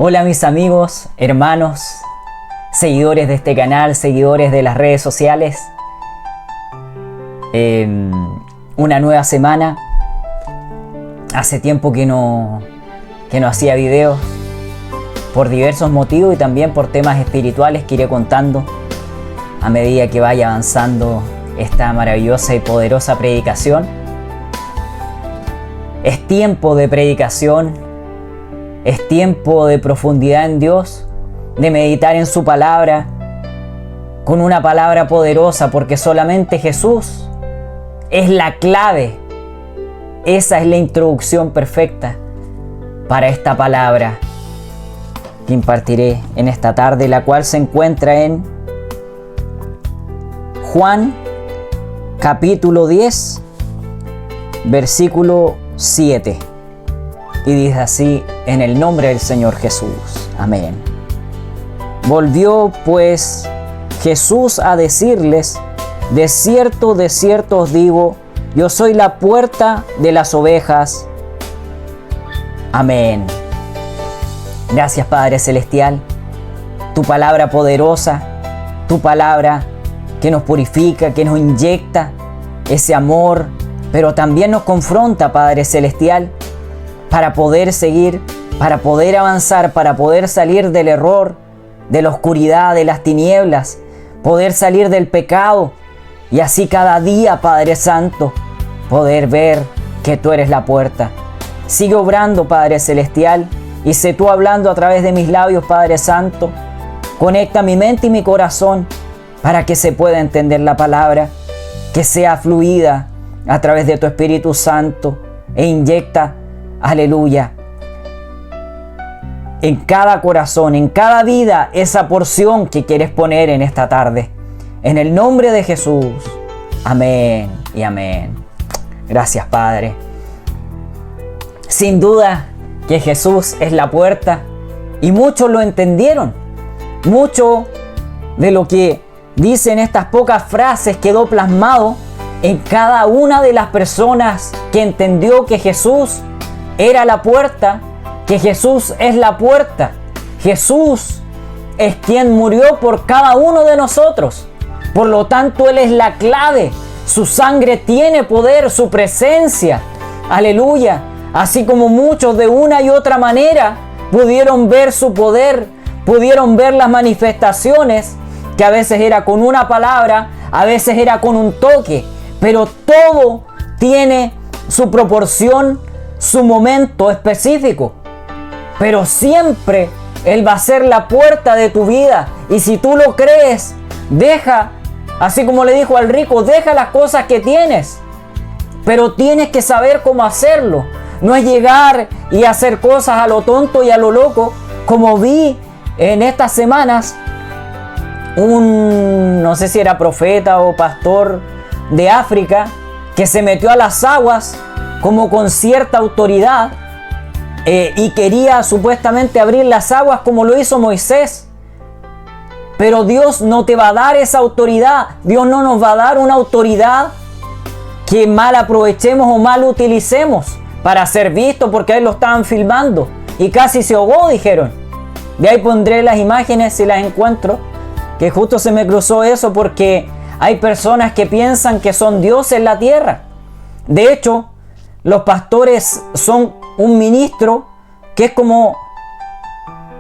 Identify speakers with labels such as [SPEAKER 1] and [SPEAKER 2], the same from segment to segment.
[SPEAKER 1] Hola mis amigos, hermanos, seguidores de este canal, seguidores de las redes sociales. Una nueva semana. Hace tiempo que no hacía videos por diversos motivos y también por temas espirituales que iré contando a medida que vaya avanzando esta maravillosa y poderosa predicación. Es tiempo de predicación. Es tiempo de profundidad en Dios, de meditar en su palabra, con una palabra poderosa, porque solamente Jesús es la clave. Esa es la introducción perfecta para esta palabra que impartiré en esta tarde, la cual se encuentra en Juan capítulo 10, versículo 7. Y dice así: en el nombre del Señor Jesús. Amén. Volvió pues Jesús a decirles: de cierto os digo, yo soy la puerta de las ovejas. Amén. Gracias, Padre Celestial. Tu palabra poderosa, tu palabra que nos purifica, que nos inyecta ese amor, pero también nos confronta, Padre Celestial, para poder seguir, para poder avanzar, para poder salir del error, de la oscuridad, de las tinieblas, poder salir del pecado y así cada día, Padre Santo, poder ver que tú eres la puerta. Sigue obrando, Padre Celestial, y sé tú hablando a través de mis labios, Padre Santo. Conecta mi mente y mi corazón para que se pueda entender la palabra, que sea fluida a través de tu Espíritu Santo e inyecta, aleluya, en cada corazón, en cada vida, esa porción que quieres poner en esta tarde. En el nombre de Jesús. Amén y amén. Gracias, Padre. Sin duda que Jesús es la puerta y muchos lo entendieron. Mucho de lo que dicen estas pocas frases quedó plasmado en cada una de las personas que entendió que Jesús era la puerta, que Jesús es la puerta. Jesús es quien murió por cada uno de nosotros. Por lo tanto, Él es la clave. Su sangre tiene poder, su presencia. Aleluya. Así como muchos de una y otra manera pudieron ver su poder, pudieron ver las manifestaciones, que a veces era con una palabra, a veces era con un toque, pero todo tiene su proporción, su momento específico. Pero siempre Él va a ser la puerta de tu vida. Y si tú lo crees, deja, así como le dijo al rico, deja las cosas que tienes. Pero tienes que saber cómo hacerlo. No es llegar y hacer cosas a lo tonto y a lo loco, como vi en estas semanas no sé si era profeta o pastor de África, que se metió a las aguas como con cierta autoridad y quería supuestamente abrir las aguas como lo hizo Moisés. Pero Dios no te va a dar esa autoridad. Dios no nos va a dar una autoridad que mal aprovechemos o mal utilicemos para ser visto, porque a él lo estaban filmando y casi se ahogó, dijeron. De ahí pondré las imágenes si las encuentro, que justo se me cruzó eso, porque hay personas que piensan que son Dios en la tierra. De hecho, los pastores son un ministro que es como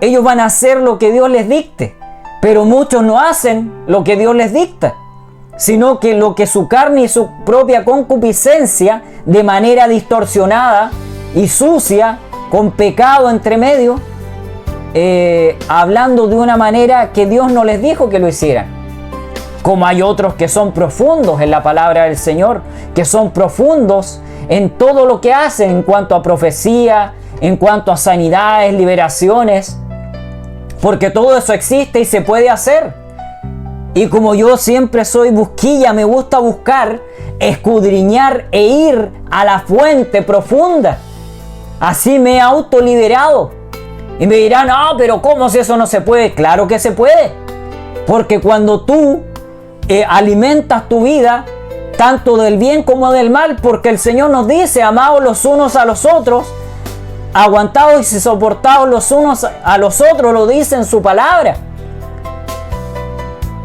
[SPEAKER 1] ellos van a hacer lo que Dios les dicte, pero muchos no hacen lo que Dios les dicta, sino que lo que su carne y su propia concupiscencia, de manera distorsionada y sucia, con pecado entre medio, hablando de una manera que Dios no les dijo que lo hicieran. Como hay otros que son profundos en la palabra del Señor, que son profundos en todo lo que hacen en cuanto a profecía, en cuanto a sanidades, liberaciones, porque todo eso existe y se puede hacer. Y como yo siempre soy busquilla, me gusta buscar, escudriñar e ir a la fuente profunda. Así me he autoliberado. Y me dirán: no, pero ¿cómo si eso no se puede? Claro que se puede. Porque cuando tú alimentas tu vida, tanto del bien como del mal, porque el Señor nos dice: amaos los unos a los otros, aguantados y soportados los unos a los otros, lo dice en su palabra.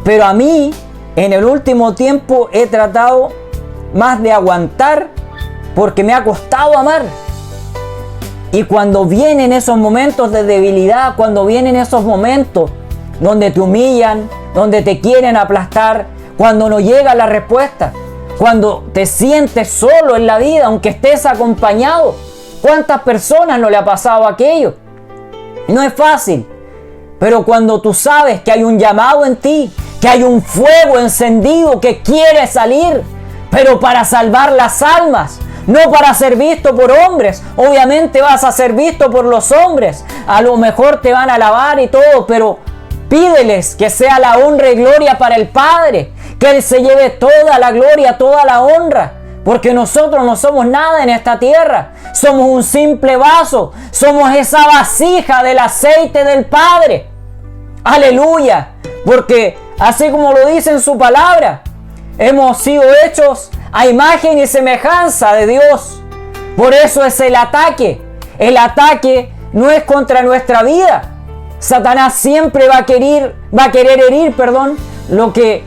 [SPEAKER 1] Pero a mí, en el último tiempo, he tratado más de aguantar porque me ha costado amar. Y cuando vienen esos momentos de debilidad, cuando vienen esos momentos donde te humillan, donde te quieren aplastar, cuando no llega la respuesta, cuando te sientes solo en la vida, aunque estés acompañado. ¿Cuántas personas no le ha pasado aquello? No es fácil, pero cuando tú sabes que hay un llamado en ti, que hay un fuego encendido que quiere salir, pero para salvar las almas, no para ser visto por hombres. Obviamente vas a ser visto por los hombres, a lo mejor te van a alabar y todo, pero pídeles que sea la honra y gloria para el Padre, que Él se lleve toda la gloria, toda la honra, porque nosotros no somos nada en esta tierra, somos un simple vaso, somos esa vasija del aceite del Padre. Aleluya, porque así como lo dice en su palabra, hemos sido hechos a imagen y semejanza de Dios. Por eso es el ataque. El ataque no es contra nuestra vida. Satanás siempre va a querer herir, lo que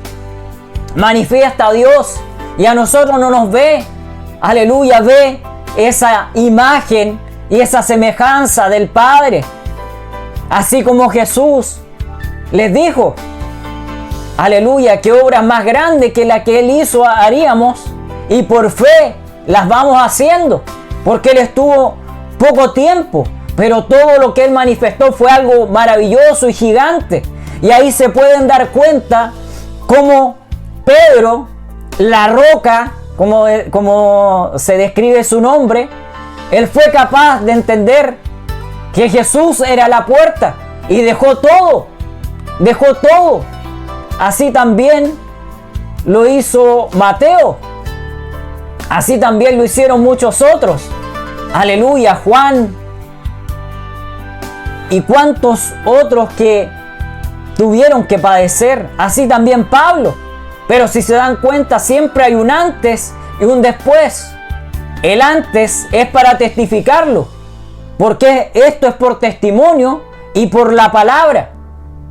[SPEAKER 1] manifiesta a Dios. Y a nosotros no nos ve. Aleluya, ve esa imagen y esa semejanza del Padre. Así como Jesús les dijo, aleluya, que obras más grandes que la que Él hizo haríamos, y por fe las vamos haciendo, porque Él estuvo poco tiempo, pero todo lo que Él manifestó fue algo maravilloso y gigante. Y ahí se pueden dar cuenta cómo Pedro, la roca, como se describe su nombre, él fue capaz de entender que Jesús era la puerta y dejó todo. Así también lo hizo Mateo. Así también lo hicieron muchos otros. Aleluya, Juan. Y cuántos otros que tuvieron que padecer. Así también Pablo. Pero si se dan cuenta, siempre hay un antes y un después. El antes es para testificarlo, porque esto es por testimonio y por la palabra.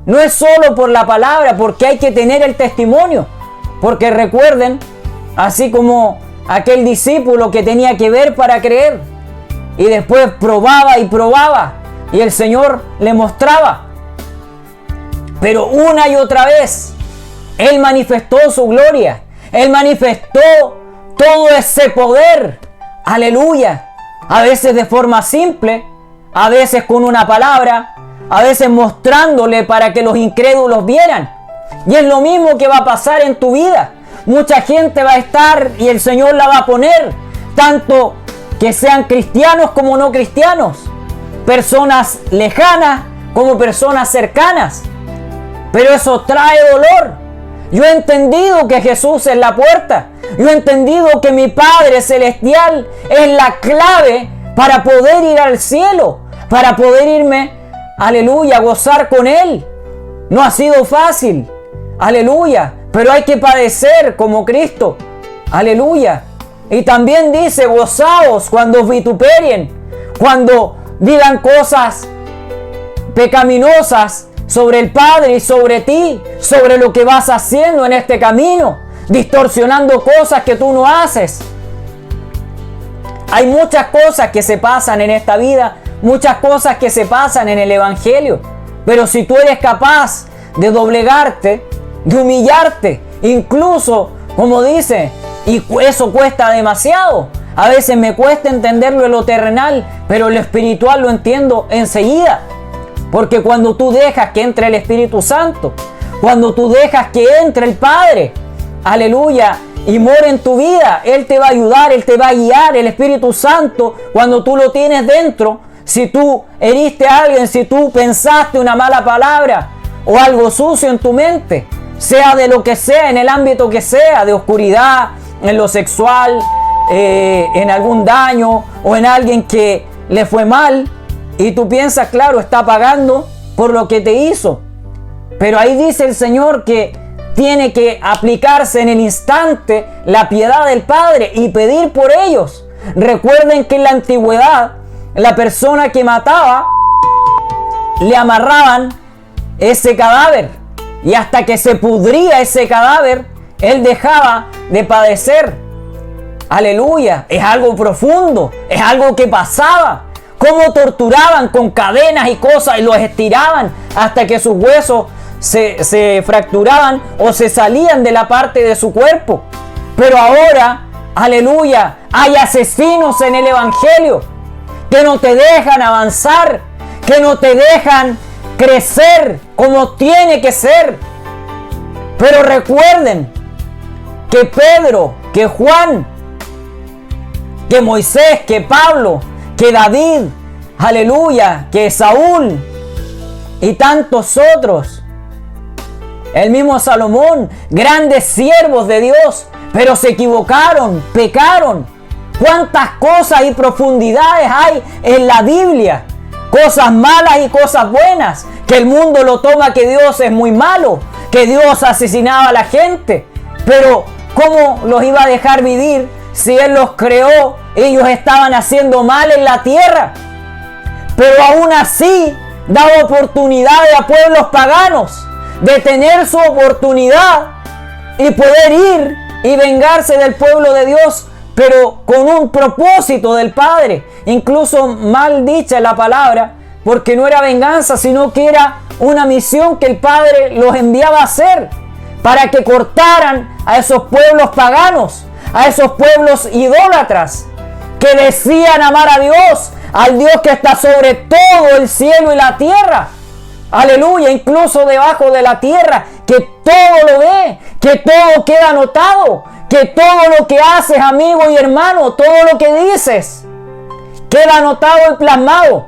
[SPEAKER 1] No es solo por la palabra, porque hay que tener el testimonio. Porque recuerden, así como aquel discípulo que tenía que ver para creer, y después probaba y probaba, y el Señor le mostraba. Pero una y otra vez, Él manifestó su gloria. Él manifestó todo ese poder. Aleluya. A veces de forma simple, a veces con una palabra, a veces mostrándole para que los incrédulos vieran. Y es lo mismo que va a pasar en tu vida. Mucha gente va a estar y el Señor la va a poner, tanto que sean cristianos como no cristianos, personas lejanas como personas cercanas. Pero eso trae dolor. Yo he entendido que Jesús es la puerta. Yo he entendido que mi Padre Celestial es la clave para poder ir al cielo, para poder irme, aleluya, a gozar con Él. No ha sido fácil, aleluya, pero hay que padecer como Cristo, aleluya. Y también dice, gozaos cuando os vituperien, cuando digan cosas pecaminosas sobre el Padre y sobre ti, sobre lo que vas haciendo en este camino, distorsionando cosas que tú no haces. Hay muchas cosas que se pasan en esta vida, muchas cosas que se pasan en el Evangelio, pero si tú eres capaz de doblegarte, de humillarte, incluso, como dice, y eso cuesta demasiado. A veces me cuesta entenderlo en lo terrenal, pero lo espiritual lo entiendo enseguida. Porque cuando tú dejas que entre el Espíritu Santo, cuando tú dejas que entre el Padre, aleluya, y more en tu vida, Él te va a ayudar, Él te va a guiar. El Espíritu Santo, cuando tú lo tienes dentro, si tú heriste a alguien, si tú pensaste una mala palabra o algo sucio en tu mente, sea de lo que sea, en el ámbito que sea, de oscuridad, en lo sexual, en algún daño o en alguien que le fue mal, y tú piensas, claro, está pagando por lo que te hizo. Pero ahí dice el Señor que tiene que aplicarse en el instante la piedad del Padre y pedir por ellos. Recuerden que en la antigüedad la persona que mataba, le amarraban ese cadáver. Y hasta que se pudría ese cadáver, él dejaba de padecer. Aleluya, es algo profundo, es algo que pasaba. Cómo torturaban con cadenas y cosas y los estiraban hasta que sus huesos se fracturaban o se salían de la parte de su cuerpo. Pero ahora, aleluya, hay asesinos en el Evangelio que no te dejan avanzar, que no te dejan crecer como tiene que ser. Pero recuerden que Pedro, que Juan, que Moisés, que Pablo, que David, aleluya, que Saúl y tantos otros, el mismo Salomón, grandes siervos de Dios, pero se equivocaron, pecaron. Cuántas cosas y profundidades hay en la Biblia, cosas malas y cosas buenas, que el mundo lo toma que Dios es muy malo, que Dios asesinaba a la gente, pero ¿cómo los iba a dejar vivir si Él los creó? Ellos estaban haciendo mal en la tierra, pero aún así daba oportunidades a pueblos paganos de tener su oportunidad y poder ir y vengarse del pueblo de Dios, pero con un propósito del Padre. Incluso mal dicha la palabra, porque no era venganza, sino que era una misión que el Padre los enviaba a hacer, para que cortaran a esos pueblos paganos, a esos pueblos idólatras, que decían amar a Dios, al Dios que está sobre todo el cielo y la tierra. Aleluya, incluso debajo de la tierra, que todo lo ve, que todo queda anotado, que todo lo que haces, amigo y hermano, todo lo que dices, queda anotado y plasmado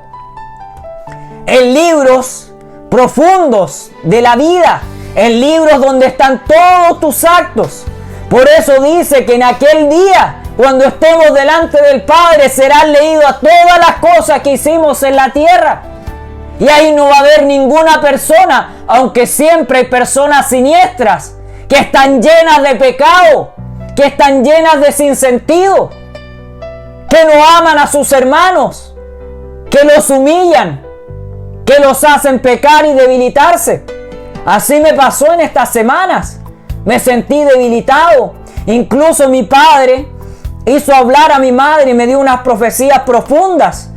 [SPEAKER 1] en libros profundos de la vida, en libros donde están todos tus actos. Por eso dice que en aquel día, cuando estemos delante del Padre, serán leídas todas las cosas que hicimos en la tierra. Y ahí no va a haber ninguna persona, aunque siempre hay personas siniestras, que están llenas de pecado, que están llenas de sinsentido, que no aman a sus hermanos, que los humillan, que los hacen pecar y debilitarse. Así me pasó en estas semanas. Me sentí debilitado. Incluso mi padre hizo hablar a mi madre y me dio unas profecías profundas.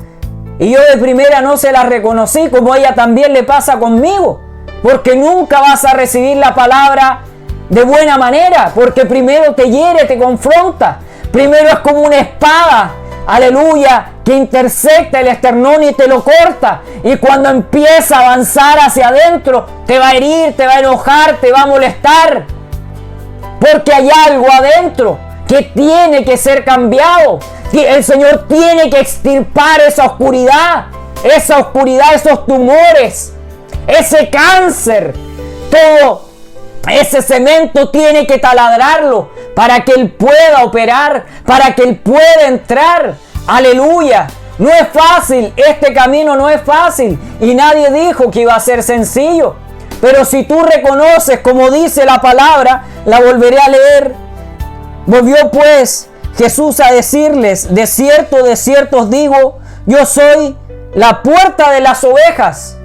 [SPEAKER 1] Y yo de primera no se las reconocí, como ella también le pasa conmigo. Porque nunca vas a recibir la palabra de buena manera. Porque primero te hiere, te confronta. Primero es como una espada, aleluya, que intersecta el esternón y te lo corta. Y cuando empieza a avanzar hacia adentro, te va a herir, te va a enojar, te va a molestar. Porque hay algo adentro que tiene que ser cambiado. El Señor tiene que extirpar esa oscuridad, esos tumores, ese cáncer. Todo ese cemento tiene que taladrarlo para que Él pueda operar, para que Él pueda entrar. Aleluya. No es fácil, este camino no es fácil y nadie dijo que iba a ser sencillo. Pero si tú reconoces, como dice la palabra, la volveré a leer. Volvió pues Jesús a decirles: de cierto os digo, yo soy la puerta de las ovejas.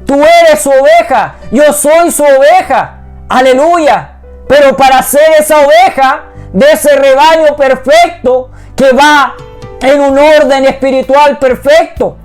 [SPEAKER 1] Tú eres su oveja, yo soy su oveja. Aleluya. Pero para ser esa oveja de ese rebaño perfecto que va en un orden espiritual perfecto,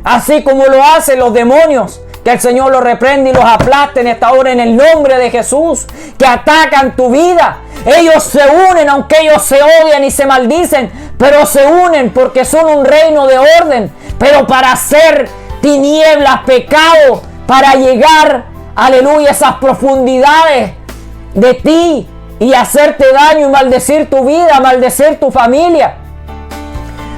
[SPEAKER 1] así como lo hacen los demonios, que el Señor los reprende y los aplaste en esta hora en el nombre de Jesús, que atacan tu vida. Ellos se unen, aunque ellos se odian y se maldicen, pero se unen porque son un reino de orden, pero para hacer tinieblas, pecado, para llegar, aleluya, a esas profundidades de ti y hacerte daño y maldecir tu vida, maldecir tu familia.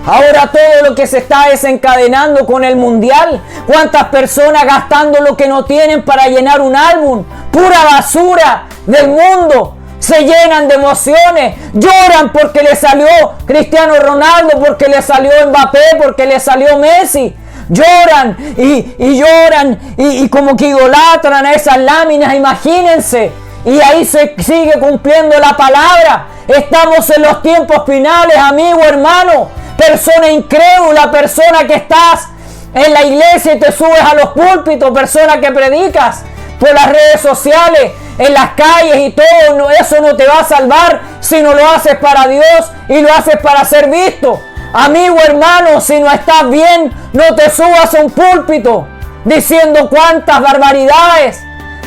[SPEAKER 1] Ahora todo lo que se está desencadenando con el mundial, cuántas personas gastando lo que no tienen para llenar un álbum, pura basura del mundo, se llenan de emociones, lloran porque le salió Cristiano Ronaldo, porque le salió Mbappé, porque le salió Messi, lloran y lloran y como que idolatran a esas láminas, imagínense, y ahí se sigue cumpliendo la palabra. Estamos en los tiempos finales, amigo, hermano. persona incrédula, persona que estás en la iglesia y te subes a los púlpitos, persona que predicas por las redes sociales, en las calles y todo, eso no te va a salvar si no lo haces para Dios y lo haces para ser visto. Amigo, hermano, si no estás bien, no te subas a un púlpito diciendo cuántas barbaridades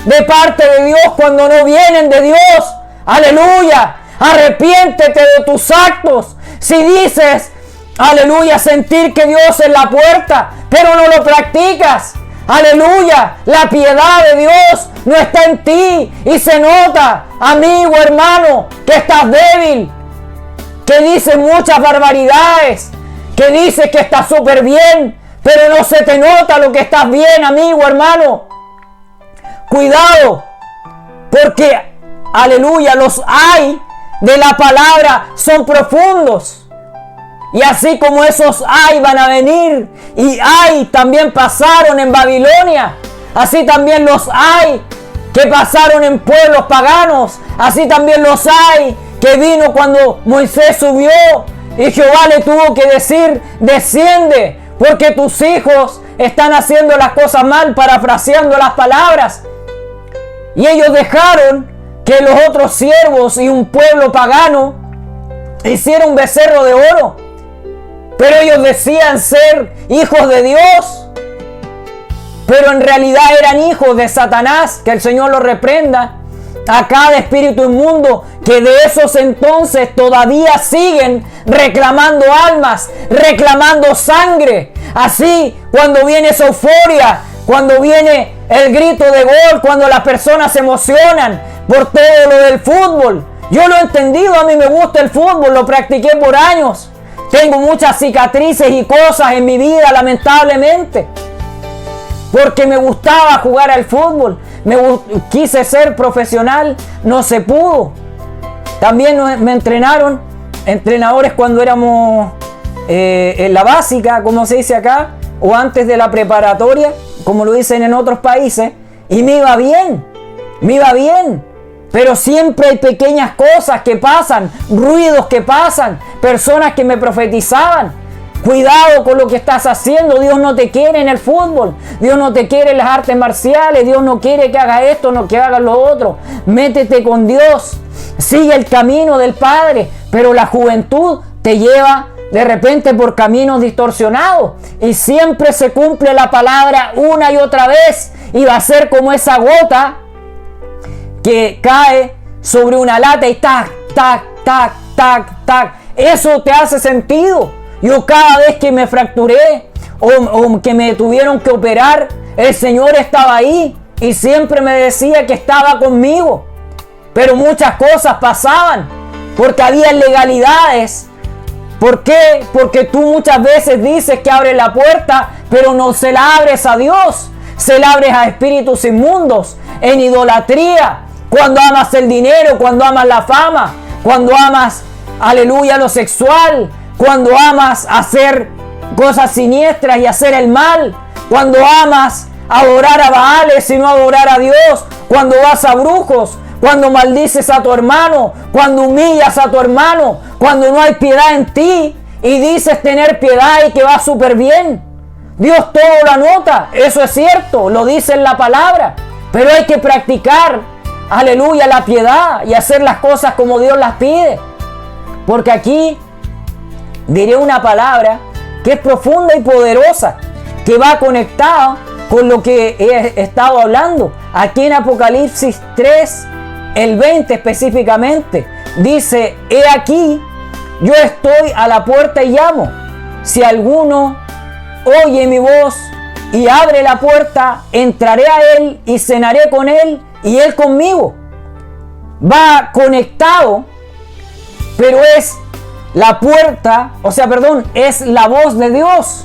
[SPEAKER 1] de parte de Dios cuando no vienen de Dios. Aleluya. Arrepiéntete de tus actos. Si dices, aleluya, sentir que Dios es la puerta, pero no lo practicas. Aleluya, la piedad de Dios no está en ti y se nota, amigo, hermano, que estás débil, que dices muchas barbaridades, que dices que estás súper bien, pero no se te nota lo que estás bien, amigo, hermano. Cuidado, porque, aleluya, los ay de la palabra son profundos. Y así como esos ay van a venir, y ay también pasaron en Babilonia, así también los ay que pasaron en pueblos paganos, así también los ay que vino cuando Moisés subió y Jehová le tuvo que decir, desciende, porque tus hijos están haciendo las cosas mal, parafraseando las palabras. Y ellos dejaron que los otros siervos y un pueblo pagano hicieron un becerro de oro. Pero ellos decían ser hijos de Dios, pero en realidad eran hijos de Satanás. Que el Señor los reprenda a cada espíritu inmundo que de esos entonces todavía siguen reclamando almas, reclamando sangre. Así, cuando viene esa euforia, cuando viene el grito de gol, cuando las personas se emocionan por todo lo del fútbol. Yo lo he entendido, a mí me gusta el fútbol, lo practiqué por años. Tengo muchas cicatrices y cosas en mi vida, lamentablemente, porque me gustaba jugar al fútbol. Quise ser profesional, no se pudo. También me entrenaron entrenadores cuando éramos en la básica, como se dice acá, o antes de la preparatoria, como lo dicen en otros países, y me iba bien. Pero siempre hay pequeñas cosas que pasan, ruidos que pasan, personas que me profetizaban. Cuidado con lo que estás haciendo. Dios no te quiere en el fútbol. Dios no te quiere en las artes marciales. Dios no quiere que hagas esto, no que hagas lo otro. Métete con Dios. Sigue el camino del Padre. Pero la juventud te lleva de repente por caminos distorsionados. Y siempre se cumple la palabra una y otra vez. Y va a ser como esa gota que cae sobre una lata y tac, tac, tac, tac, tac. Eso te hace sentido. Yo cada vez que me fracturé o que me tuvieron que operar, el Señor estaba ahí y siempre me decía que estaba conmigo. Pero muchas cosas pasaban porque había ilegalidades. ¿Por qué? Porque tú muchas veces dices que abres la puerta, pero no se la abres a Dios. Se la abres a espíritus inmundos, en idolatría. Cuando amas el dinero, cuando amas la fama, cuando amas, aleluya, lo sexual, cuando amas hacer cosas siniestras y hacer el mal, cuando amas adorar a Baales y no adorar a Dios, cuando vas a brujos, cuando maldices a tu hermano, cuando humillas a tu hermano, cuando no hay piedad en ti y dices tener piedad y que va súper bien. Dios todo lo anota, eso es cierto, lo dice en la palabra, pero hay que practicar, aleluya, la piedad y hacer las cosas como Dios las pide. Porque aquí diré una palabra que es profunda y poderosa, que va conectada con lo que he estado hablando. Aquí en Apocalipsis 3, el 20 específicamente, dice, he aquí, yo estoy a la puerta y llamo. Si alguno oye mi voz y abre la puerta, entraré a él y cenaré con él y él conmigo. Va conectado, pero es la puerta, es la voz de Dios.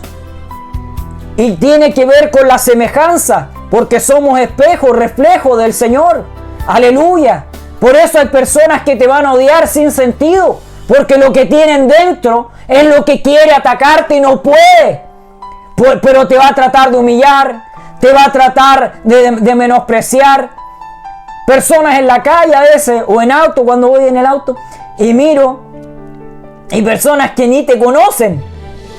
[SPEAKER 1] Y tiene que ver con la semejanza, porque somos espejo, reflejo del Señor. Aleluya. Por eso hay personas que te van a odiar sin sentido, porque lo que tienen dentro es lo que quiere atacarte y no puede. Pero te va a tratar de humillar, te va a tratar de menospreciar. Personas en la calle a veces, o en auto, cuando voy en el auto, y miro, y personas que ni te conocen,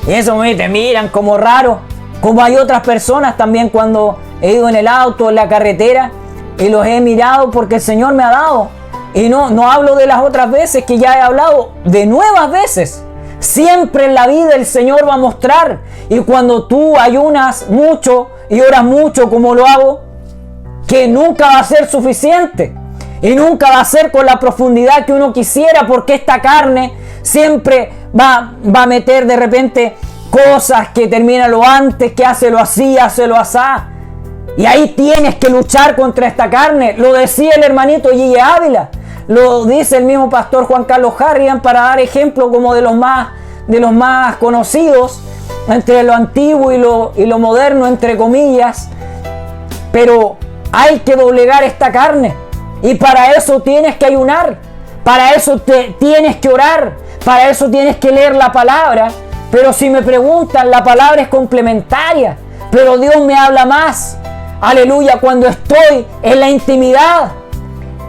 [SPEAKER 1] Y eso te miran como raro. Como hay otras personas también cuando he ido en el auto, en la carretera, y los he mirado porque el Señor me ha dado. Y no hablo de las otras veces que ya he hablado, de nuevas veces. Siempre en la vida el Señor va a mostrar. Y cuando tú ayunas mucho y oras mucho como lo hago, que nunca va a ser suficiente. Y nunca va a ser con la profundidad que uno quisiera, porque esta carne siempre va a meter de repente cosas que termina lo antes, que hace lo así, hace lo asá. Y ahí tienes que luchar contra esta carne. Lo decía el hermanito Gille Ávila. Lo dice el mismo pastor Juan Carlos Harrigan, para dar ejemplo como de los más conocidos entre lo antiguo y lo moderno, entre comillas. Pero hay que doblegar esta carne, y para eso tienes que ayunar, para eso tienes que orar, para eso tienes que leer la palabra. Pero si me preguntan, la palabra es complementaria, pero Dios me habla más, aleluya, cuando estoy en la intimidad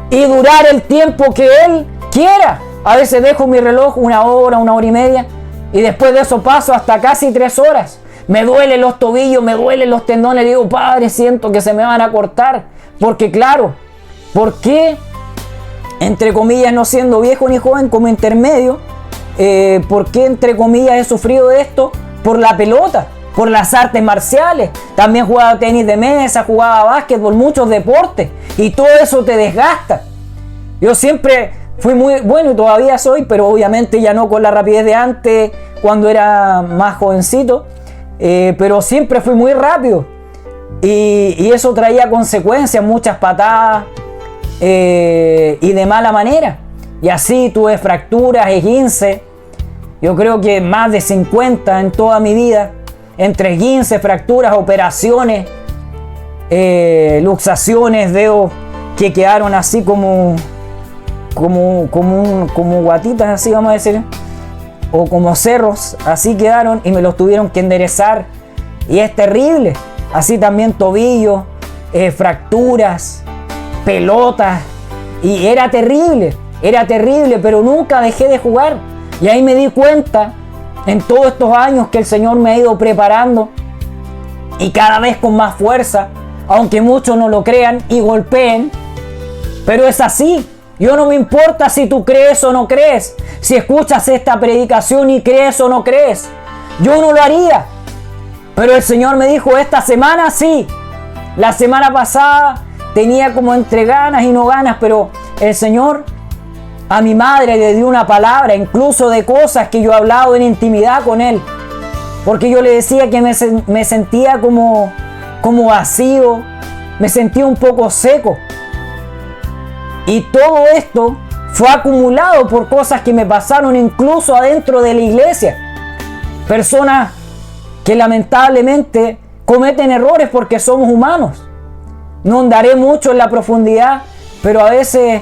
[SPEAKER 1] y durar el tiempo que Él quiera. A veces dejo mi reloj 1 hora, 1 hora y media, y después de eso paso hasta casi 3 horas. Me duelen los tobillos, me duelen los tendones. Digo, Padre, siento que se me van a cortar. Porque claro, ¿por qué, entre comillas, no siendo viejo ni joven, como intermedio, por qué, entre comillas, he sufrido de esto? Por la pelota, por las artes marciales. También jugaba tenis de mesa, jugaba básquetbol, muchos deportes. Y todo eso te desgasta. Yo siempre fui muy bueno, y todavía soy, pero obviamente ya no con la rapidez de antes, cuando era más jovencito. Pero siempre fui muy rápido, y eso traía consecuencias, muchas patadas y de mala manera, y así tuve fracturas, esguinces. Yo creo que más de 50 en toda mi vida, entre esguinces, fracturas, operaciones, luxaciones, dedos que quedaron así como guatitas, así vamos a decir, o como cerros, así quedaron, y me los tuvieron que enderezar, y es terrible. Así también tobillos, fracturas, pelotas, y era terrible, pero nunca dejé de jugar. Y ahí me di cuenta, en todos estos años, que el Señor me ha ido preparando, y cada vez con más fuerza, aunque muchos no lo crean y golpeen, pero es así. Yo no me importa si tú crees o no crees, si escuchas esta predicación y crees o no crees. Yo no lo haría, pero el Señor me dijo esta semana sí. La semana pasada tenía como entre ganas y no ganas, pero el Señor a mi madre le dio una palabra, incluso de cosas que yo he hablado en intimidad con Él, porque yo le decía que me sentía como vacío, me sentía un poco seco. Y todo esto fue acumulado por cosas que me pasaron incluso adentro de la iglesia. Personas que lamentablemente cometen errores porque somos humanos. No andaré mucho en la profundidad, pero a veces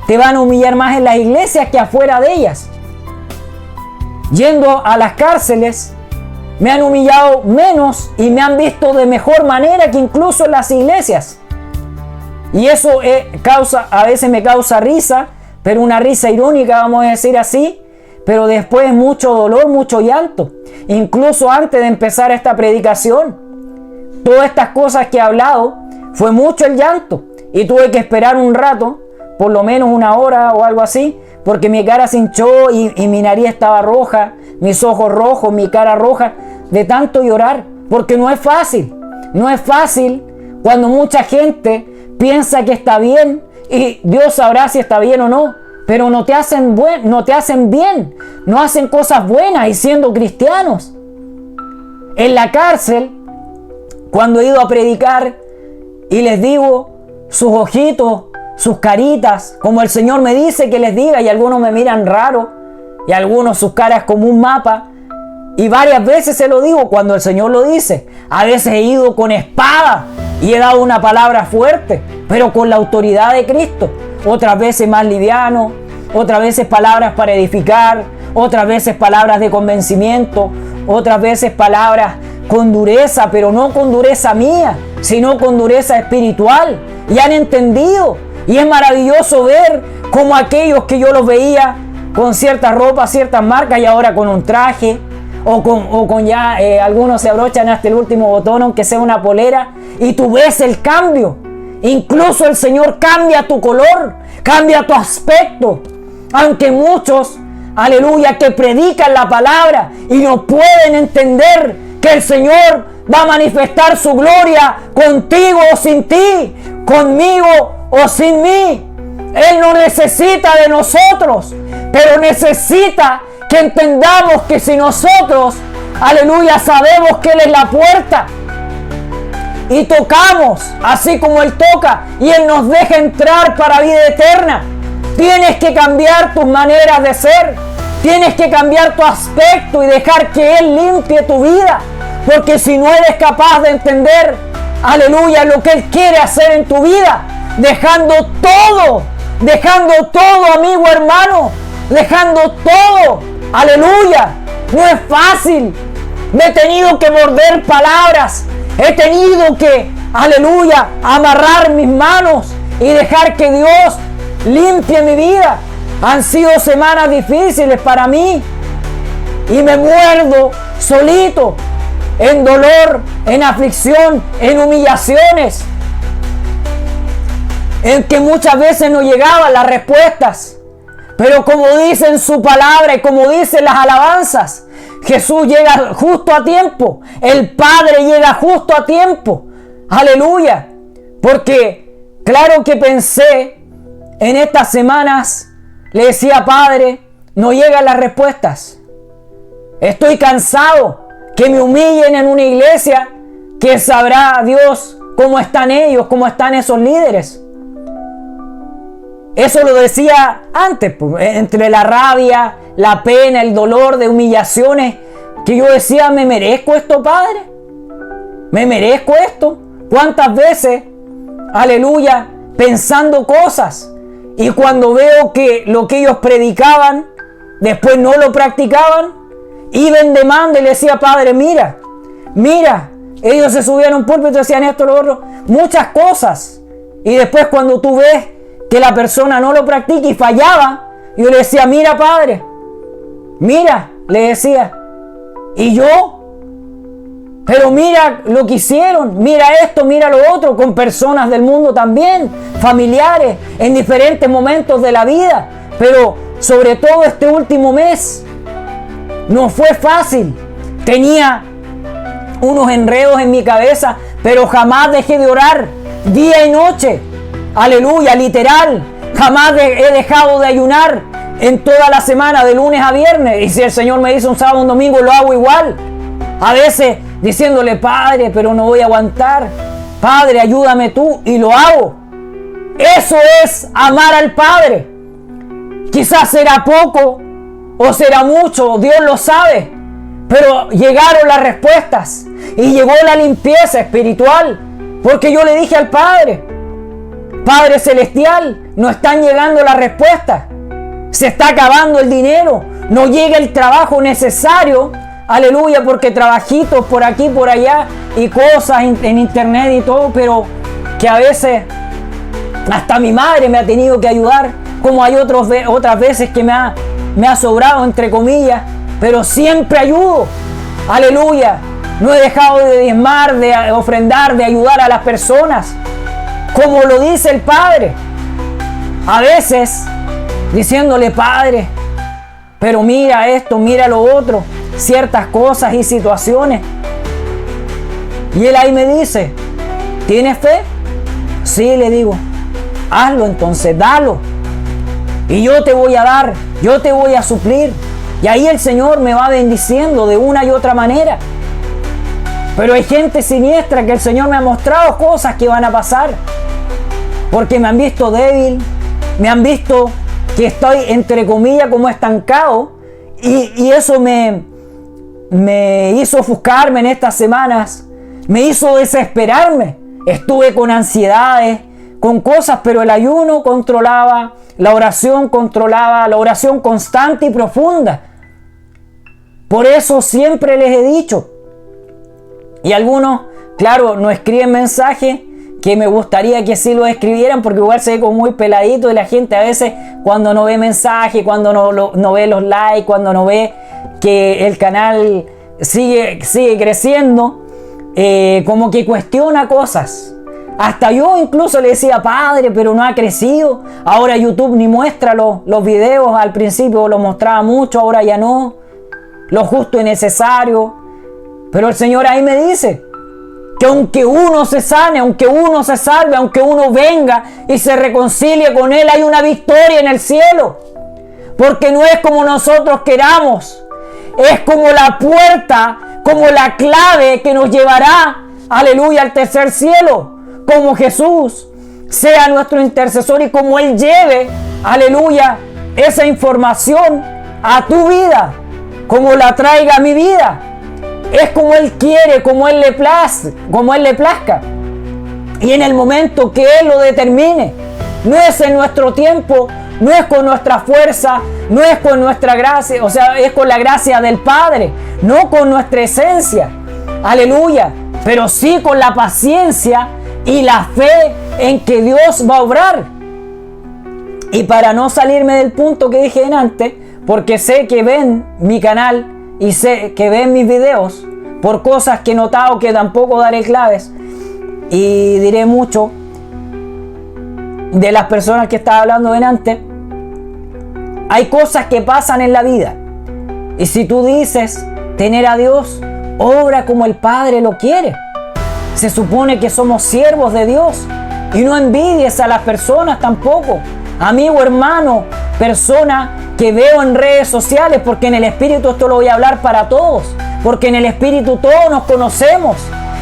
[SPEAKER 1] te van a humillar más en las iglesias que afuera de ellas. Yendo a las cárceles, me han humillado menos y me han visto de mejor manera que incluso en las iglesias. Y eso a veces me causa risa, pero una risa irónica, vamos a decir así, pero después mucho dolor, mucho llanto. Incluso antes de empezar esta predicación, todas estas cosas que he hablado, fue mucho el llanto, y tuve que esperar un rato, por lo menos 1 hora o algo así, porque mi cara se hinchó y mi nariz estaba roja, mis ojos rojos, mi cara roja, de tanto llorar, porque no es fácil cuando mucha gente piensa que está bien, y Dios sabrá si está bien o no, pero no te hacen bien, no hacen cosas buenas y siendo cristianos. En la cárcel, cuando he ido a predicar y les digo sus ojitos, sus caritas, como el Señor me dice que les diga, y algunos me miran raro, y algunos sus caras como un mapa, y varias veces se lo digo cuando el Señor lo dice. A veces he ido con espada y he dado una palabra fuerte, pero con la autoridad de Cristo. Otras veces más liviano, otras veces palabras para edificar, otras veces palabras de convencimiento, otras veces palabras con dureza, pero no con dureza mía, sino con dureza espiritual. Y han entendido. Y es maravilloso ver cómo aquellos que yo los veía con cierta ropa, ciertas marcas, y ahora con un traje, o con ya algunos se abrochan hasta el último botón, aunque sea una polera, y tú ves el cambio. Incluso el Señor cambia tu color, cambia tu aspecto. Aunque muchos, aleluya, que predican la palabra y no pueden entender que el Señor va a manifestar su gloria contigo o sin ti, conmigo o sin mí. Él no necesita de nosotros, pero necesita que entendamos que si nosotros, aleluya, sabemos que Él es la puerta y tocamos así como Él toca y Él nos deja entrar para vida eterna, tienes que cambiar tus maneras de ser, tienes que cambiar tu aspecto y dejar que Él limpie tu vida, porque si no eres capaz de entender, aleluya, lo que Él quiere hacer en tu vida, dejando todo, amigo, hermano, dejando todo, aleluya, no es fácil. Me he tenido que morder palabras, he tenido que, aleluya, amarrar mis manos y dejar que Dios limpie mi vida. Han sido semanas difíciles para mí y me muerdo solito, en dolor, en aflicción, en humillaciones, en que muchas veces no llegaban las respuestas. Pero como dice en su palabra y como dicen las alabanzas, Jesús llega justo a tiempo. El Padre llega justo a tiempo. Aleluya. Porque claro que pensé en estas semanas, le decía, Padre, no llegan las respuestas. Estoy cansado que me humillen en una iglesia que sabrá Dios cómo están ellos, cómo están esos líderes. Eso lo decía antes, entre la rabia, la pena, el dolor de humillaciones, que yo decía, ¿me merezco esto, Padre? ¿Me merezco esto? ¿Cuántas veces, aleluya, pensando cosas? Y cuando veo que lo que ellos predicaban, después no lo practicaban, iba en demanda y le decía, Padre, mira, ellos se subían a un púlpito y decían esto, lo otro, muchas cosas. Y después cuando tú ves que la persona no lo practica y fallaba, yo le decía, mira, Padre, mira, le decía, y yo, pero mira lo que hicieron, mira esto, mira lo otro, con personas del mundo también, familiares, en diferentes momentos de la vida, pero sobre todo este último mes, no fue fácil. Tenía unos enredos en mi cabeza, pero jamás dejé de orar, día y noche. Aleluya, literal. Jamás he dejado de ayunar en toda la semana, de lunes a viernes. Y si el Señor me dice un sábado, un domingo, lo hago igual. A veces diciéndole, Padre, pero no voy a aguantar. Padre, ayúdame tú. Y lo hago. Eso es amar al Padre. Quizás será poco o será mucho, Dios lo sabe. Pero llegaron las respuestas y llegó la limpieza espiritual. Porque yo le dije al Padre, Padre Celestial, no están llegando las respuestas. Se está acabando el dinero. No llega el trabajo necesario. Aleluya, porque trabajitos por aquí, por allá y cosas en internet y todo, pero que a veces hasta mi madre me ha tenido que ayudar, como hay otras veces que me ha sobrado, entre comillas, pero siempre ayudo. Aleluya. No he dejado de diezmar, de ofrendar, de ayudar a las personas, como lo dice el Padre. A veces diciéndole, Padre, pero mira esto, mira lo otro, ciertas cosas y situaciones. Y Él ahí me dice, ¿tienes fe? Sí, le digo, hazlo entonces, dalo. Y yo te voy a dar, yo te voy a suplir. Y ahí el Señor me va bendiciendo de una y otra manera. Pero hay gente siniestra que el Señor me ha mostrado cosas que van a pasar. Porque me han visto débil, me han visto que estoy, entre comillas, como estancado. Y eso me hizo ofuscarme en estas semanas. Me hizo desesperarme. Estuve con ansiedades, con cosas, pero el ayuno controlaba, la oración controlaba, la oración constante y profunda. Por eso siempre les he dicho, y algunos, claro, no escriben mensajes, que me gustaría que sí lo escribieran, porque igual se ve como muy peladito y la gente a veces cuando no ve mensajes, cuando no ve los likes, cuando no ve que el canal sigue creciendo, como que cuestiona cosas. Hasta yo incluso le decía, padre, pero no ha crecido. Ahora YouTube ni muestra los videos. Al principio lo mostraba mucho, ahora ya no. Lo justo y necesario. Pero el Señor ahí me dice que aunque uno se sane, aunque uno se salve, aunque uno venga y se reconcilie con Él, hay una victoria en el cielo. Porque no es como nosotros queramos. Es como la puerta, como la clave que nos llevará, aleluya, al tercer cielo. Como Jesús sea nuestro intercesor y como Él lleve, aleluya, esa información a tu vida, como la traiga a mi vida. Es como Él quiere, como Él le plazca. Y en el momento que Él lo determine, no es en nuestro tiempo, no es con nuestra fuerza, no es con nuestra gracia, o sea, es con la gracia del Padre, no con nuestra esencia, aleluya, pero sí con la paciencia y la fe en que Dios va a obrar. Y para no salirme del punto que dije antes, porque sé que ven mi canal y sé que ven mis videos, por cosas que he notado que tampoco daré claves y diré mucho de las personas que estaba hablando delante. Hay cosas que pasan en la vida y si tú dices tener a Dios, obra como el Padre lo quiere. Se supone que somos siervos de Dios y no envidies a las personas tampoco. Amigo, hermano, persona que veo en redes sociales, porque en el Espíritu esto lo voy a hablar para todos, porque en el Espíritu todos nos conocemos,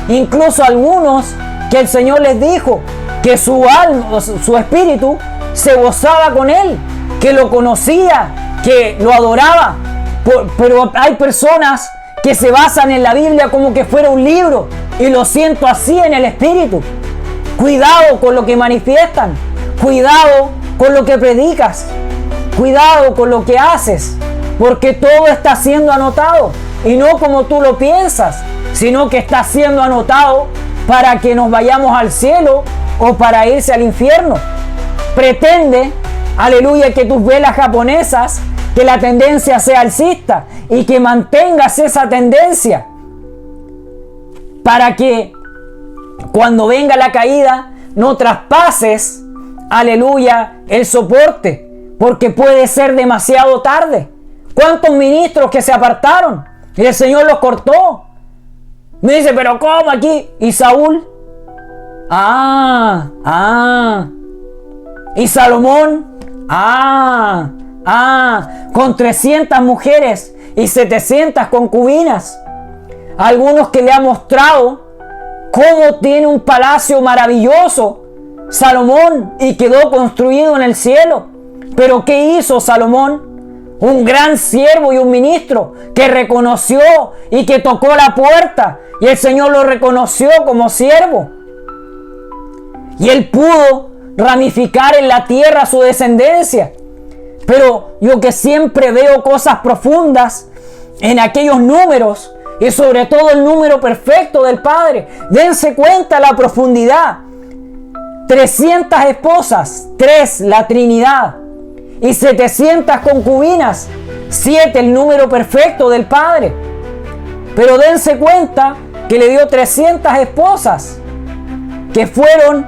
[SPEAKER 1] incluso algunos que el Señor les dijo que su alma, su espíritu se gozaba con Él, que lo conocía, que lo adoraba. Pero hay personas que se basan en la Biblia como que fuera un libro, y lo siento así en el Espíritu. Cuidado con lo que manifiestan, cuidado con lo que predicas, cuidado con lo que haces, porque todo está siendo anotado, y no como tú lo piensas, sino que está siendo anotado para que nos vayamos al cielo o para irse al infierno. Pretende, aleluya, que tus velas japonesas, que la tendencia sea alcista y que mantengas esa tendencia para que cuando venga la caída no traspases, aleluya, el soporte, porque puede ser demasiado tarde. ¿Cuántos ministros que se apartaron y el Señor los cortó? Me dice, pero ¿cómo aquí? ¿Y Saúl? ¿Y Salomón? Con 300 mujeres y 700 concubinas. Algunos que le ha mostrado cómo tiene un palacio maravilloso Salomón y quedó construido en el cielo. Pero ¿qué hizo Salomón? Un gran siervo y un ministro que reconoció y que tocó la puerta y el Señor lo reconoció como siervo. Y él pudo ramificar en la tierra su descendencia. Pero yo que siempre veo cosas profundas en aquellos números y sobre todo el número perfecto del Padre. Dense cuenta la profundidad. 300 esposas, 3 la Trinidad y 700 concubinas, 7 el número perfecto del Padre. Pero dense cuenta que le dio 300 esposas, que fueron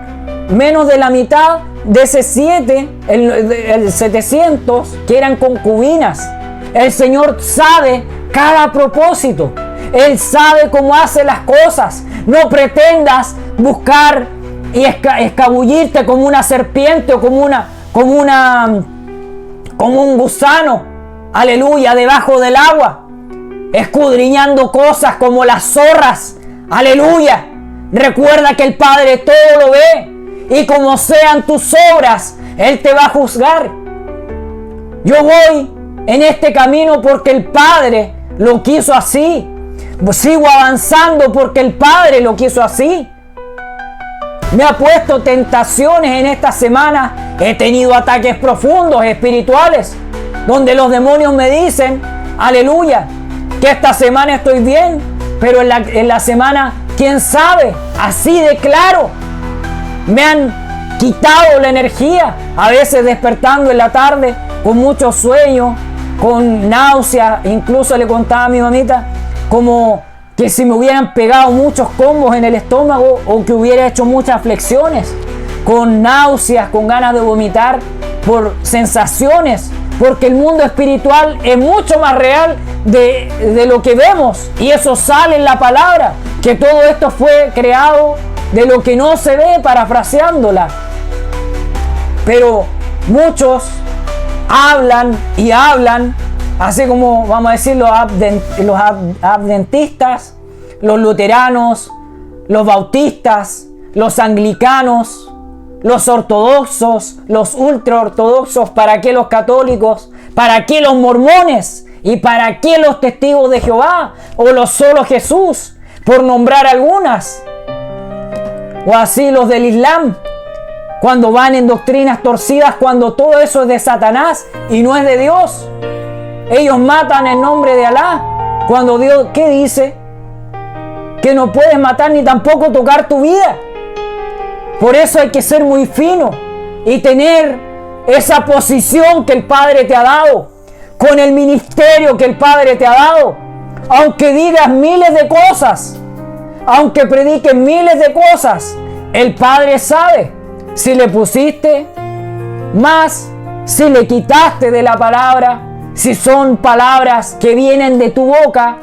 [SPEAKER 1] menos de la mitad de ese 7, el 700 que eran concubinas. El Señor sabe cada propósito. Él sabe cómo hace las cosas. No pretendas buscar y escabullirte como una serpiente o como un gusano, aleluya, debajo del agua, escudriñando cosas como las zorras, aleluya. Recuerda que el Padre todo lo ve y como sean tus obras, Él te va a juzgar. Yo voy en este camino porque el Padre lo quiso así. Sigo avanzando porque el Padre lo quiso así. Me ha puesto tentaciones en esta semana. He tenido ataques profundos espirituales, donde los demonios me dicen, aleluya, que esta semana estoy bien, pero en la semana, quién sabe, así de claro. Me han quitado la energía, a veces despertando en la tarde con mucho sueño, con náuseas, incluso le contaba a mi mamita, como que si me hubieran pegado muchos combos en el estómago o que hubiera hecho muchas flexiones, con náuseas, con ganas de vomitar, por sensaciones, porque el mundo espiritual es mucho más real de lo que vemos, y eso sale en la palabra, que todo esto fue creado de lo que no se ve, parafraseándola. Pero muchos hablan y hablan, así como vamos a decir los adventistas, los luteranos, los bautistas, los anglicanos, los ortodoxos, los ultraortodoxos, ¿para qué los católicos? ¿Para qué los mormones? ¿Y para qué los testigos de Jehová? ¿O los solo Jesús? Por nombrar algunas. O así los del Islam, cuando van en doctrinas torcidas, cuando todo eso es de Satanás y no es de Dios. Ellos matan en nombre de Alá, cuando Dios, ¿qué dice? Que no puedes matar ni tampoco tocar tu vida. Por eso hay que ser muy fino y tener esa posición que el Padre te ha dado, con el ministerio que el Padre te ha dado. Aunque digas miles de cosas, aunque prediques miles de cosas, el Padre sabe si le pusiste más, si le quitaste de la palabra, si son palabras que vienen de tu boca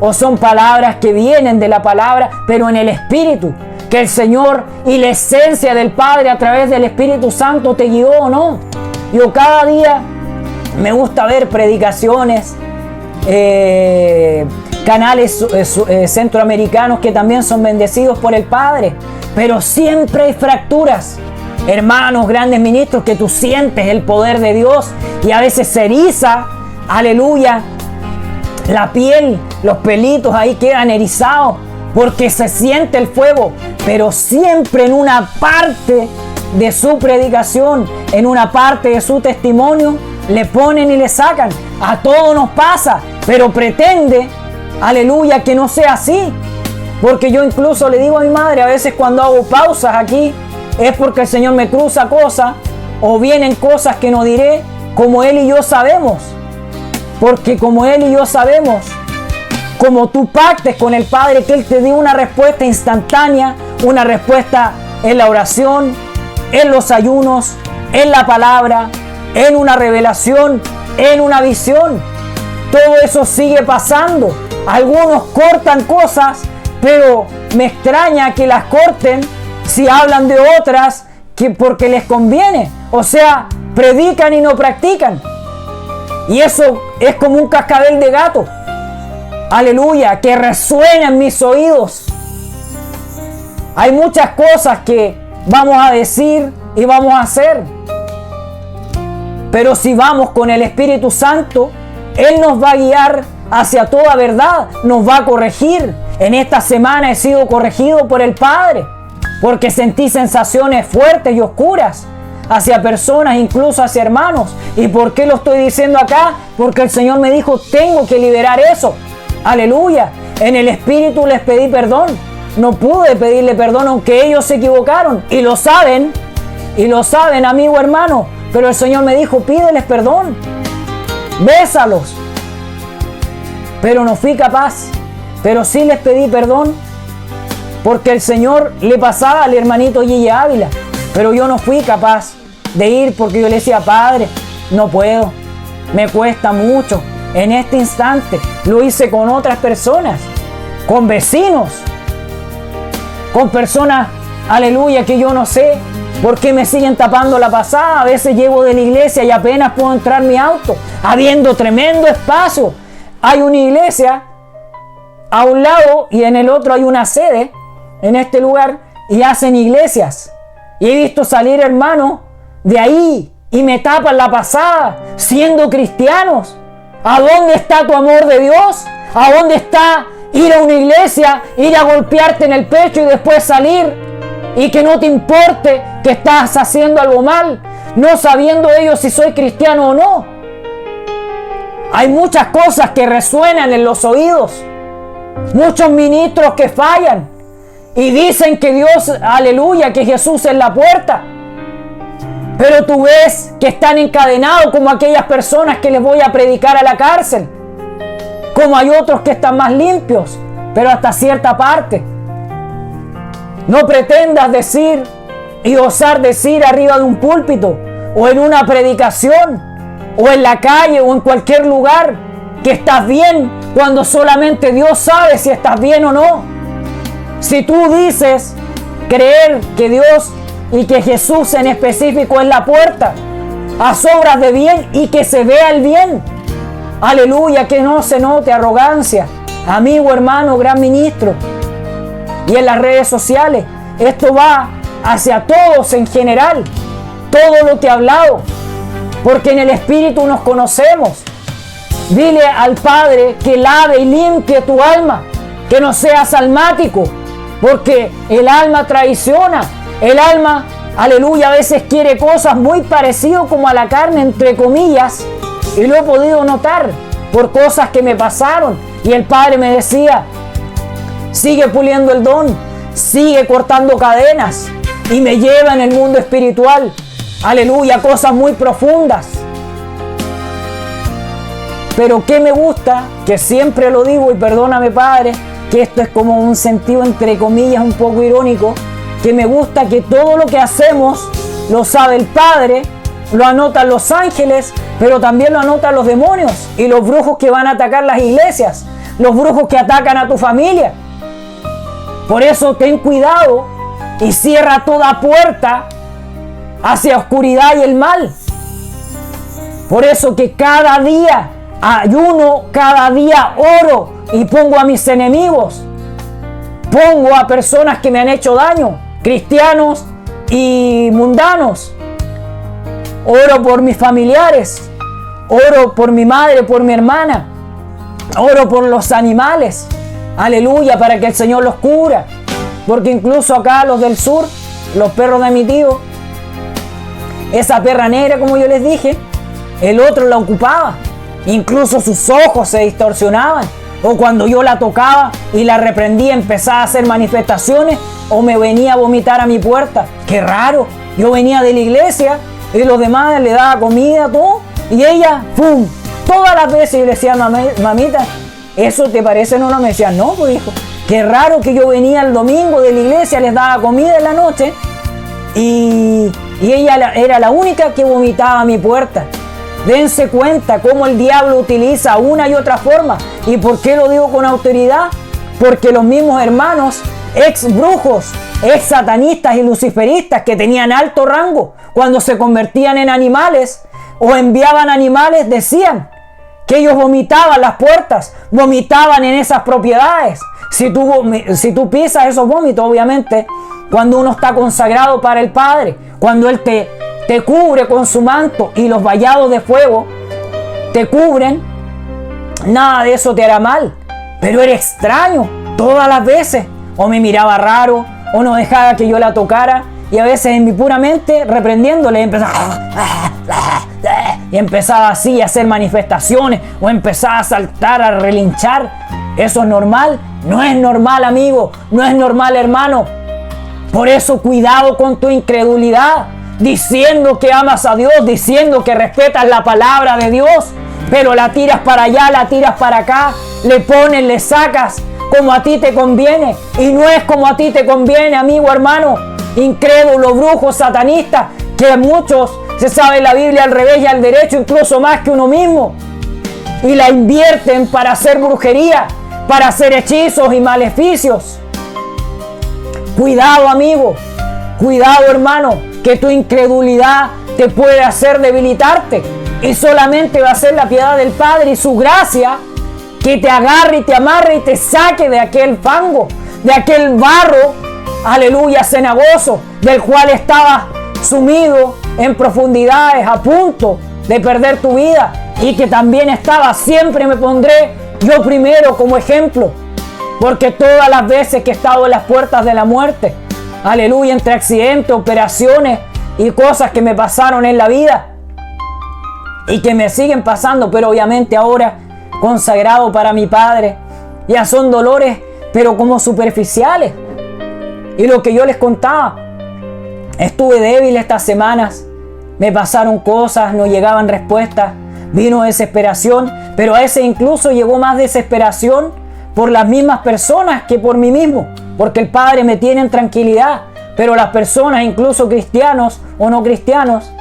[SPEAKER 1] o son palabras que vienen de la palabra, pero en el Espíritu, que el Señor y la esencia del Padre a través del Espíritu Santo te guió o no. Yo cada día me gusta ver predicaciones, canales centroamericanos que también son bendecidos por el Padre, pero siempre hay fracturas. Hermanos, grandes ministros, que tú sientes el poder de Dios y a veces se eriza, aleluya, la piel, los pelitos ahí quedan erizados porque se siente el fuego, pero siempre en una parte de su predicación, en una parte de su testimonio, le ponen y le sacan. A todos nos pasa, pero pretende, aleluya, que no sea así. Porque yo incluso le digo a mi madre, a veces cuando hago pausas aquí, es porque el Señor me cruza cosas, o vienen cosas que no diré, como Él y yo sabemos. Porque como Él y yo sabemos, como tú pactes con el Padre, que Él te dé una respuesta instantánea, una respuesta en la oración, en los ayunos, en la palabra, en una revelación, en una visión. Todo eso sigue pasando. Algunos cortan cosas, pero me extraña que las corten si hablan de otras que porque les conviene. O sea, predican y no practican. Y eso es como un cascabel de gato. Aleluya, que resuena en mis oídos. Hay muchas cosas que vamos a decir y vamos a hacer. Pero si vamos con el Espíritu Santo, Él nos va a guiar hacia toda verdad, nos va a corregir. En esta semana he sido corregido por el Padre, porque sentí sensaciones fuertes y oscuras hacia personas, incluso hacia hermanos. ¿Y por qué lo estoy diciendo acá? Porque el Señor me dijo, tengo que liberar eso. Aleluya. En el Espíritu les pedí perdón. No pude pedirle perdón aunque ellos se equivocaron. Y lo saben, amigo, hermano. Pero el Señor me dijo, pídeles perdón. Bésalos. Pero no fui capaz. Pero sí les pedí perdón. Porque el Señor le pasaba al hermanito Gille Ávila. Pero yo no fui capaz de ir porque yo le decía, Padre, no puedo. Me cuesta mucho. En este instante lo hice con otras personas, con vecinos, con personas, aleluya, que yo no sé por qué me siguen tapando la pasada. A veces llego de la iglesia y apenas puedo entrar mi auto, habiendo tremendo espacio. Hay una iglesia a un lado y en el otro hay una sede, en este lugar, y hacen iglesias. Y he visto salir hermanos de ahí y me tapan la pasada, siendo cristianos. ¿A dónde está tu amor de Dios? ¿A dónde está ir a una iglesia, ir a golpearte en el pecho y después salir? Y que no te importe que estás haciendo algo mal, no sabiendo ellos si soy cristiano o no. Hay muchas cosas que resuenan en los oídos. Muchos ministros que fallan y dicen que Dios, aleluya, que Jesús es la puerta. Pero tú ves que están encadenados como aquellas personas que les voy a predicar a la cárcel. Como hay otros que están más limpios, pero hasta cierta parte. No pretendas decir y osar decir arriba de un púlpito o en una predicación o en la calle o en cualquier lugar que estás bien cuando solamente Dios sabe si estás bien o no. Si tú dices creer que Dios y que Jesús en específico es la puerta, haz obras de bien y que se vea el bien. Aleluya, que no se note arrogancia. Amigo, hermano, gran ministro. Y en las redes sociales, esto va hacia todos en general. Todo lo que he hablado. Porque en el Espíritu nos conocemos. Dile al Padre que lave y limpie tu alma. Que no seas almático. Porque el alma traiciona. El alma, aleluya, a veces quiere cosas muy parecidas como a la carne, entre comillas. Y lo he podido notar por cosas que me pasaron. Y el Padre me decía, sigue puliendo el don, sigue cortando cadenas. Y me lleva en el mundo espiritual, aleluya, cosas muy profundas. Pero que me gusta, que siempre lo digo, y perdóname, Padre, que esto es como un sentido entre comillas un poco irónico, que me gusta que todo lo que hacemos lo sabe el Padre, lo anotan los ángeles, pero también lo anotan los demonios y los brujos que van a atacar las iglesias, los brujos que atacan a tu familia. Por eso ten cuidado y cierra toda puerta hacia oscuridad y el mal. Por eso que cada día ayuno, cada día oro y pongo a mis enemigos, pongo a personas que me han hecho daño, cristianos y mundanos. Oro por mis familiares, oro por mi madre, por mi hermana, oro por los animales, aleluya, para que el Señor los cubra. Porque incluso acá los del sur, los perros de mi tío, esa perra negra, como yo les dije, el otro la ocupaba, incluso sus ojos se distorsionaban, o cuando yo la tocaba y la reprendía empezaba a hacer manifestaciones, o me venía a vomitar a mi puerta. Qué raro, yo venía de la iglesia y los demás le daba comida, todo, y ella, ¡pum! Todas las veces yo le decía, mamita, ¿eso te parece no? Me decía, no, pues hijo, qué raro que yo venía el domingo de la iglesia, les daba comida en la noche, y ella era la única que vomitaba a mi puerta. Dense cuenta cómo el diablo utiliza una y otra forma. ¿Y por qué lo digo con autoridad? Porque los mismos hermanos, ex brujos, ex satanistas y luciferistas que tenían alto rango, cuando se convertían en animales o enviaban animales, decían que ellos vomitaban las puertas, vomitaban en esas propiedades. Si tú pisas esos vómitos, obviamente, cuando uno está consagrado para el Padre, cuando Él te cubre con su manto y los vallados de fuego te cubren, nada de eso te hará mal. Pero era extraño todas las veces, o me miraba raro, o no dejaba que yo la tocara, y a veces en mi pura mente reprendiéndole empezaba así a hacer manifestaciones, o empezaba a saltar, a relinchar. ¿Eso es normal? No es normal, amigo, no es normal, hermano. Por eso cuidado con tu incredulidad, diciendo que amas a Dios, diciendo que respetas la palabra de Dios, pero la tiras para allá, la tiras para acá, le pones, le sacas como a ti te conviene, y no es como a ti te conviene, amigo, hermano, incrédulo, brujo, satanista, que muchos se sabe la Biblia al revés y al derecho, incluso más que uno mismo, y la invierten para hacer brujería, para hacer hechizos y maleficios. Cuidado, amigo, cuidado, hermano, que tu incredulidad te puede hacer debilitarte, y solamente va a ser la piedad del Padre y su gracia que te agarre y te amarre y te saque de aquel fango, de aquel barro, aleluya, cenagoso, del cual estabas sumido en profundidades, a punto de perder tu vida, y que también estaba, siempre me pondré yo primero como ejemplo, porque todas las veces que he estado en las puertas de la muerte, aleluya, entre accidentes, operaciones y cosas que me pasaron en la vida y que me siguen pasando, pero obviamente ahora consagrado para mi Padre, ya son dolores pero como superficiales. Y lo que yo les contaba, estuve débil estas semanas me pasaron cosas, no llegaban respuestas, vino desesperación, pero a veces incluso llegó más desesperación por las mismas personas que por mí mismo, porque el Padre me tiene en tranquilidad, pero las personas, incluso cristianos o no cristianos,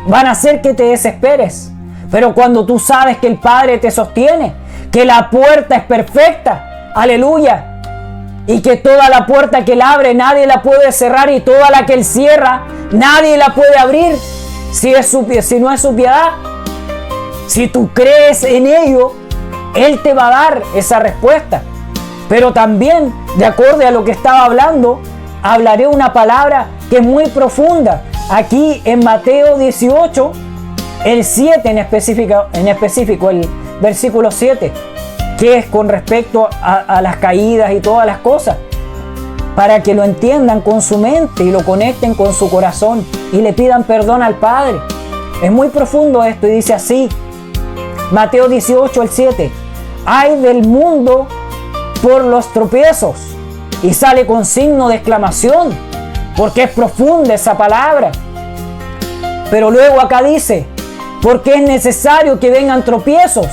[SPEAKER 1] van a hacer que te desesperes. Pero cuando tú sabes que el Padre te sostiene, que la puerta es perfecta, aleluya, y que toda la puerta que Él abre nadie la puede cerrar, y toda la que Él cierra nadie la puede abrir, si no es su piedad. Si tú crees en ello, Él te va a dar esa respuesta. Pero también, de acuerdo a lo que estaba hablando, hablaré una palabra que es muy profunda. Aquí en Mateo 18, el 7 en específico, el versículo 7, que es con respecto a las caídas y todas las cosas, para que lo entiendan con su mente y lo conecten con su corazón y le pidan perdón al Padre. Es muy profundo esto y dice así, Mateo 18, el 7, ay del mundo por los tropiezos, y sale con signo de exclamación, porque es profunda esa palabra. Pero luego acá dice, porque es necesario que vengan tropiezos.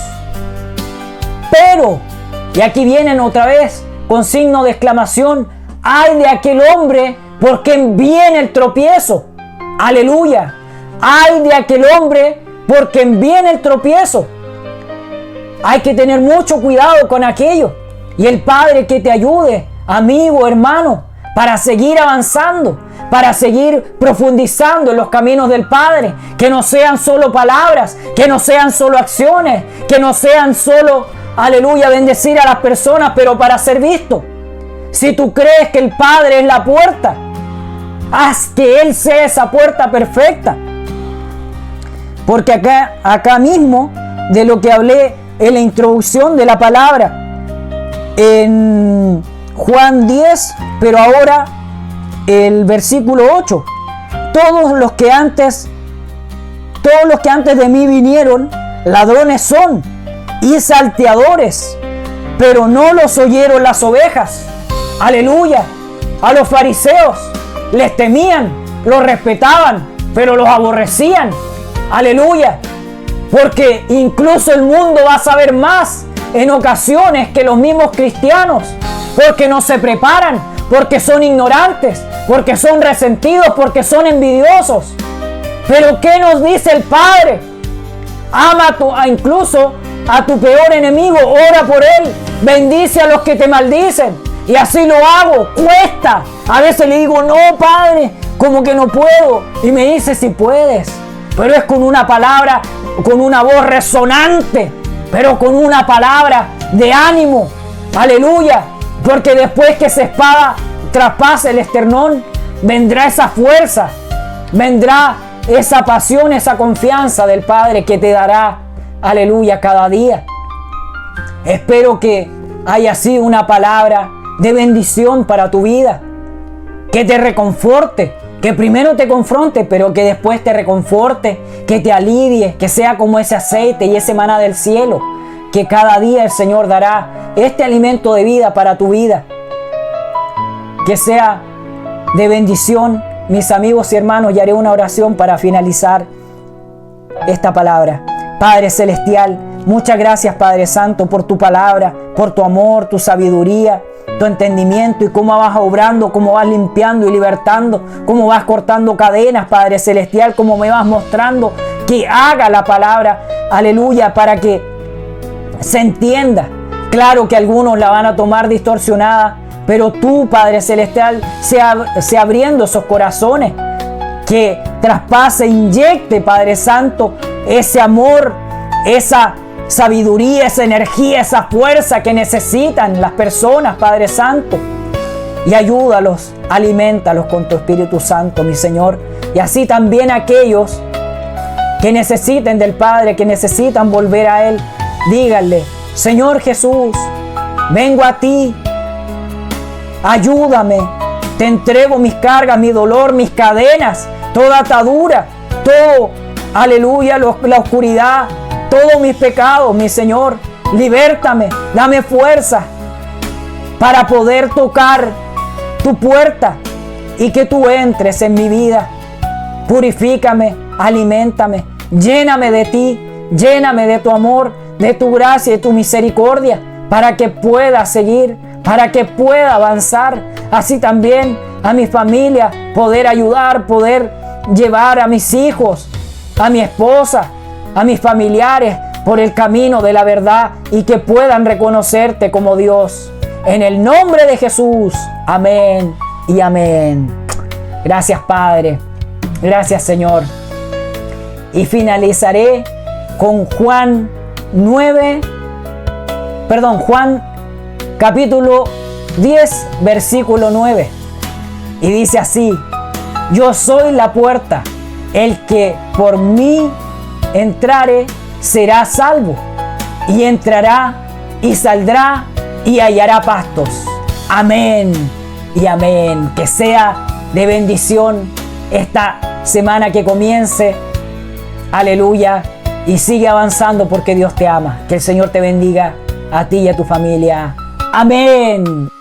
[SPEAKER 1] Pero, y aquí vienen otra vez con signo de exclamación, ay de aquel hombre por quien viene el tropiezo. Aleluya. Ay de aquel hombre por quien viene el tropiezo. Hay que tener mucho cuidado con aquello. Y el Padre que te ayude, amigo, hermano, para seguir avanzando, para seguir profundizando en los caminos del Padre. Que no sean solo palabras, que no sean solo acciones, que no sean solo, aleluya, bendecir a las personas, pero para ser visto. Si tú crees que el Padre es la puerta, haz que Él sea esa puerta perfecta. Porque acá mismo, de lo que hablé en la introducción de la palabra, en Juan 10, pero ahora el versículo 8, todos los que antes de mí vinieron, ladrones son y salteadores, pero no los oyeron las ovejas. Aleluya. A los fariseos les temían, los respetaban, pero los aborrecían. Aleluya. Porque incluso el mundo va a saber más en ocasiones que los mismos cristianos, porque no se preparan, porque son ignorantes, porque son resentidos, porque son envidiosos. Pero ¿qué nos dice el Padre? Ama incluso a tu peor enemigo, ora por él, bendice a los que te maldicen. Y así lo hago, cuesta. A veces le digo, no, Padre, como que no puedo. Y me dice, si puedes. Pero es con una palabra, con una voz resonante, pero con una palabra de ánimo. Aleluya. Porque después que esa espada traspase el esternón, vendrá esa fuerza, vendrá esa pasión, esa confianza del Padre que te dará, aleluya, cada día. Espero que haya sido una palabra de bendición para tu vida, que te reconforte, que primero te confronte, pero que después te reconforte, que te alivie, que sea como ese aceite y ese maná del cielo, que cada día el Señor dará este alimento de vida para tu vida. Que sea de bendición, mis amigos y hermanos, y haré una oración para finalizar esta palabra. Padre Celestial, muchas gracias, Padre Santo, por tu palabra, por tu amor, tu sabiduría, tu entendimiento y cómo vas obrando, cómo vas limpiando y libertando, cómo vas cortando cadenas, Padre Celestial, cómo me vas mostrando que haga la palabra, aleluya, para que se entienda. Claro que algunos la van a tomar distorsionada, pero tú, Padre Celestial, sea abriendo esos corazones, que traspase, inyecte, Padre Santo, ese amor, esa sabiduría, esa energía, esa fuerza que necesitan las personas, Padre Santo. Y ayúdalos, aliméntalos con tu Espíritu Santo, mi Señor. Y así también aquellos que necesiten del Padre, que necesitan volver a Él, díganle, Señor Jesús, vengo a ti, ayúdame, te entrego mis cargas, mi dolor, mis cadenas, toda atadura, todo, aleluya, la oscuridad, todos mis pecados, mi Señor, libértame, dame fuerza para poder tocar tu puerta y que tú entres en mi vida. Purifícame, aliméntame, lléname de ti, lléname de tu amor, de tu gracia y de tu misericordia, para que pueda seguir, para que pueda avanzar. Así también a mi familia, poder ayudar, poder llevar a mis hijos, a mi esposa, a mis familiares por el camino de la verdad y que puedan reconocerte como Dios. En el nombre de Jesús. Amén y amén. Gracias, Padre. Gracias, Señor. Y finalizaré con Juan capítulo 10, versículo 9. Y dice así: yo soy la puerta, el que por mí entrare será salvo, y entrará y saldrá y hallará pastos. Amén y amén. Que sea de bendición esta semana que comience. Aleluya. Y sigue avanzando porque Dios te ama. Que el Señor te bendiga a ti y a tu familia. Amén.